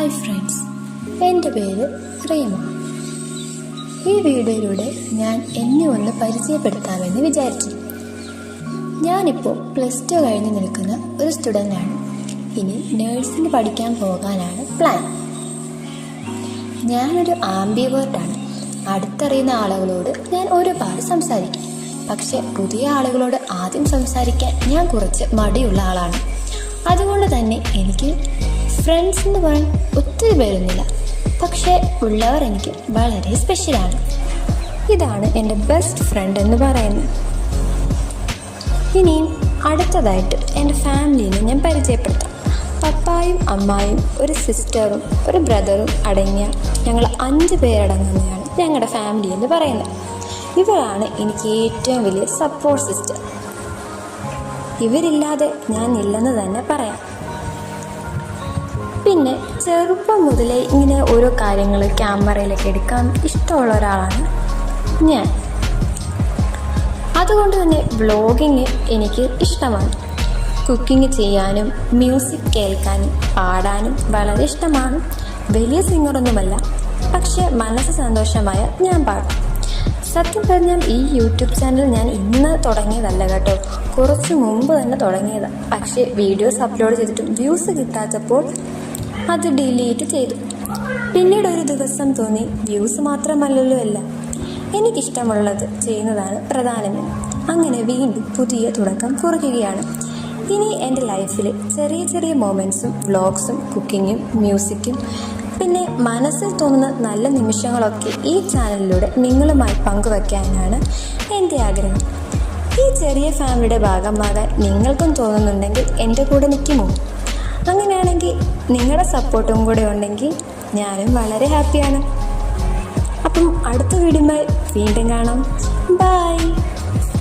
Hi friends, എൻ്റെ പേര് റീമ. ഈ വീഡിയോയിലൂടെ ഞാൻ എന്നെ ഒന്ന് പരിചയപ്പെടുത്താമെന്ന് വിചാരിച്ചു. ഞാനിപ്പോൾ +2 കഴിഞ്ഞ് നിൽക്കുന്ന ഒരു സ്റ്റുഡൻ്റാണ്. ഇനി നേഴ്സിംഗ് പഠിക്കാൻ പോകാനാണ് പ്ലാൻ. ഞാനൊരു ആംബിവേർട്ടാണ്. അടുത്തറിയുന്ന ആളുകളോട് ഞാൻ ഒരുപാട് സംസാരിക്കും. പക്ഷെ പുതിയ ആളുകളോട് ആദ്യം സംസാരിക്കാൻ ഞാൻ കുറച്ച് മടിയുള്ള ആളാണ്. അതുകൊണ്ട് തന്നെ എനിക്ക് ഫ്രണ്ട്സ് എന്ന് പറയാൻ ഒത്തിരി പേരൊന്നുമില്ല. പക്ഷേ ഉള്ളവർ എനിക്ക് വളരെ സ്പെഷ്യലാണ്. ഇതാണ് എൻ്റെ ബെസ്റ്റ് ഫ്രണ്ട് എന്ന് പറയുന്നത്. ഇനിയും അടുത്തതായിട്ട് എൻ്റെ ഫാമിലിനെ ഞാൻ പരിചയപ്പെടുത്താം. പപ്പായും അമ്മായും ഒരു സിസ്റ്ററും ഒരു ബ്രദറും അടങ്ങിയ ഞങ്ങൾ 5 പേരടങ്ങുന്നതാണ് ഞങ്ങളുടെ ഫാമിലി എന്ന് പറയുന്നത്. ഇവരാണ് എനിക്ക് ഏറ്റവും വലിയ സപ്പോർട്ട് സിസ്റ്റർ. ഇവരില്ലാതെ ഞാൻ ഇല്ലെന്ന് തന്നെ പറയാം. പിന്നെ ചെറുപ്പം മുതലേ ഇങ്ങനെ ഓരോ കാര്യങ്ങൾ ക്യാമറയിലൊക്കെ എടുക്കാൻ ഇഷ്ടമുള്ള ഒരാളാണ് ഞാൻ. അതുകൊണ്ട് തന്നെ വ്ളോഗിങ് എനിക്ക് ഇഷ്ടമാണ്. കുക്കിംഗ് ചെയ്യാനും മ്യൂസിക് കേൾക്കാനും പാടാനും വളരെ ഇഷ്ടമാണ്. വലിയ സിംഗറൊന്നുമല്ല, പക്ഷേ മനസ്സ് സന്തോഷമായ ഞാൻ പാടും. സത്യം പറഞ്ഞാൽ ഈ യൂട്യൂബ് ചാനൽ ഞാൻ ഇന്ന് തുടങ്ങിയതല്ല കേട്ടോ, കുറച്ച് മുമ്പ് തന്നെ തുടങ്ങിയതാണ്. പക്ഷേ വീഡിയോസ് അപ്ലോഡ് ചെയ്തിട്ടും വ്യൂസ് കിട്ടാത്തപ്പോൾ അത് ഡിലീറ്റ് ചെയ്തു. പിന്നീട് ഒരു ദിവസം തോന്നി, വ്യൂസ് മാത്രമല്ലല്ലോ അല്ല, എനിക്കിഷ്ടമുള്ളത് ചെയ്യുന്നതാണ് പ്രധാനമെന്ന്. അങ്ങനെ വീണ്ടും പുതിയ തുടക്കം കുറിക്കുകയാണ്. ഇനി എൻ്റെ ലൈഫിൽ ചെറിയ ചെറിയ മൊമെൻറ്റ്സും വ്ളോഗ്സും കുക്കിങ്ങും മ്യൂസിക്കും പിന്നെ മനസ്സിൽ തോന്നുന്ന നല്ല നിമിഷങ്ങളൊക്കെ ഈ ചാനലിലൂടെ നിങ്ങളുമായി പങ്കുവയ്ക്കാനാണ് എൻ്റെ ആഗ്രഹം. ഈ ചെറിയ ഫാമിലിയുടെ ഭാഗമാകാൻ നിങ്ങൾക്കും തോന്നുന്നുണ്ടെങ്കിൽ എൻ്റെ കൂടെ നിൽക്കുമോ? അങ്ങനെയാണെങ്കിൽ നിങ്ങളുടെ സപ്പോർട്ടും കൂടെ ഉണ്ടെങ്കിൽ ഞാനും വളരെ ഹാപ്പിയാണ്. അപ്പം അടുത്ത വീഡിയോയുമായി വീണ്ടും കാണാം. ബൈ.